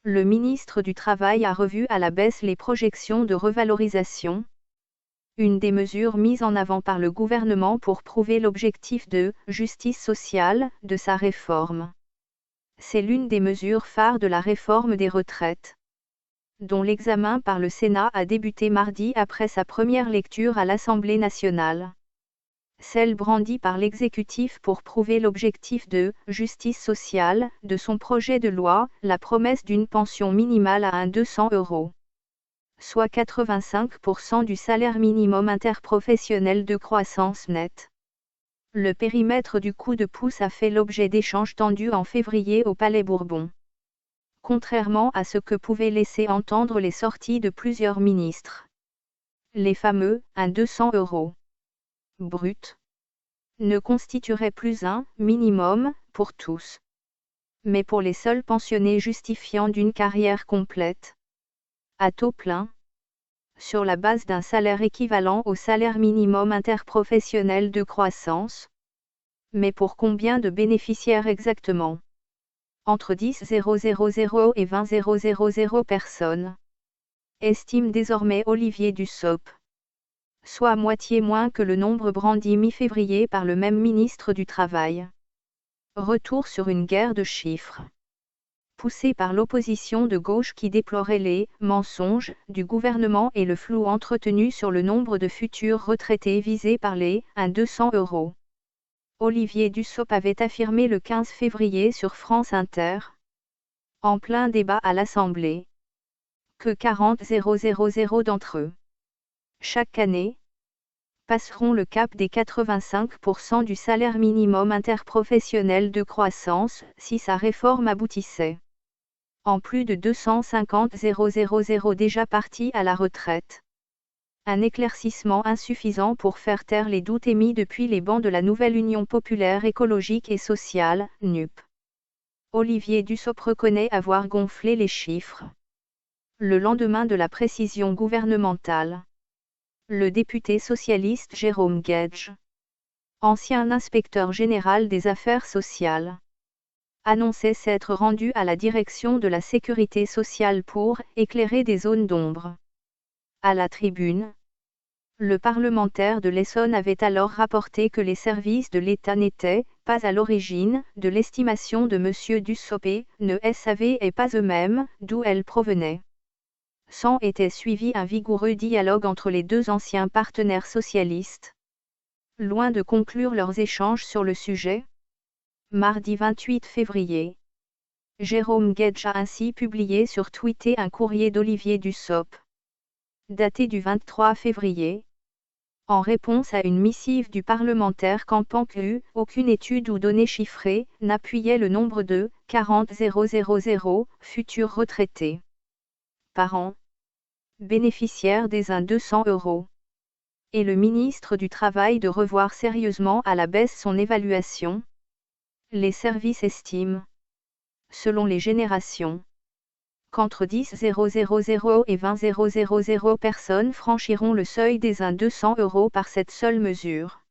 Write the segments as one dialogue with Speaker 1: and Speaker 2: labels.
Speaker 1: Le ministre du Travail a revu à la baisse les projections de revalorisation. Une des mesures mises en avant par le gouvernement pour prouver l'objectif de « justice sociale » de sa réforme. C'est l'une des mesures phares de la réforme des retraites, dont l'examen par le Sénat a débuté mardi après sa première lecture à l'Assemblée nationale. Celle brandie par l'exécutif pour prouver l'objectif de « justice sociale » de son projet de loi, la promesse d'une pension minimale à 200 €. Soit 85% du salaire minimum interprofessionnel de croissance nette. Le périmètre du coup de pouce a fait l'objet d'échanges tendus en février au Palais Bourbon. Contrairement à ce que pouvaient laisser entendre les sorties de plusieurs ministres. Les fameux « 200 € brut » ne constitueraient plus un « minimum » pour tous, mais pour les seuls pensionnés justifiant d'une carrière complète, à taux plein, sur la base d'un salaire équivalent au salaire minimum interprofessionnel de croissance. Mais pour combien de bénéficiaires exactement? Entre 10 000 et 20 000 personnes, estime désormais Olivier Dussopt. Soit à moitié moins que le nombre brandi mi-février par le même ministre du Travail. Retour sur une guerre de chiffres. Poussé par l'opposition de gauche qui déplorait les « mensonges » du gouvernement et le flou entretenu sur le nombre de futurs retraités visés par les « 200 €. Olivier Dussopt avait affirmé le 15 février sur France Inter, en plein débat à l'Assemblée, que 40 000 d'entre eux, chaque année, passeront le cap des 85% du salaire minimum interprofessionnel de croissance si sa réforme aboutissait. En plus de 250 000 déjà partis à la retraite. Un éclaircissement insuffisant pour faire taire les doutes émis depuis les bancs de la nouvelle Union populaire écologique et sociale, NUP. Olivier Dussopt reconnaît avoir gonflé les chiffres. Le lendemain de la précision gouvernementale. Le député socialiste Jérôme Guedj, ancien inspecteur général des affaires sociales, annonçait s'être rendu à la direction de la sécurité sociale pour éclairer des zones d'ombre. À la tribune, le parlementaire de l'Essonne avait alors rapporté que les services de l'État n'étaient pas à l'origine de l'estimation de M. Dussopt et ne savaient pas eux-mêmes d'où elle provenait. S'en était suivi un vigoureux dialogue entre les deux anciens partenaires socialistes. Loin de conclure leurs échanges sur le sujet, mardi 28 février, Jérôme Guedj a ainsi publié sur Twitter un courrier d'Olivier Dussopt, daté du 23 février, en réponse à une missive du parlementaire campant que aucune étude ou donnée chiffrée n'appuyait le nombre de 40 000 futurs retraités par an, bénéficiaires des 200 €. Et le ministre du Travail de revoir sérieusement à la baisse son évaluation. Les services estiment, selon les générations, qu'entre 10 000 et 20 000 personnes franchiront le seuil des 200 € par cette seule mesure.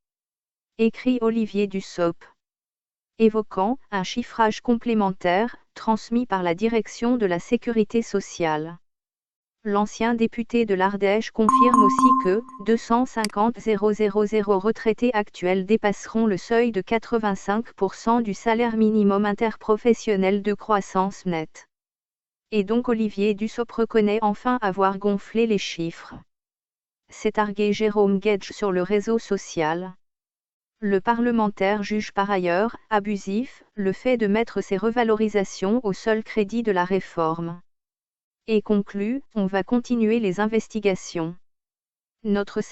Speaker 1: Écrit Olivier Dussopt, évoquant un chiffrage complémentaire transmis par la direction de la sécurité sociale. L'ancien député de l'Ardèche confirme aussi que 250 000 retraités actuels dépasseront le seuil de 85% du salaire minimum interprofessionnel de croissance nette. Et donc Olivier Dussopt reconnaît enfin avoir gonflé les chiffres. S'est argué Jérôme Guedj sur le réseau social. Le parlementaire juge par ailleurs abusif le fait de mettre ces revalorisations au seul crédit de la réforme. Et conclut, on va continuer les investigations. Notre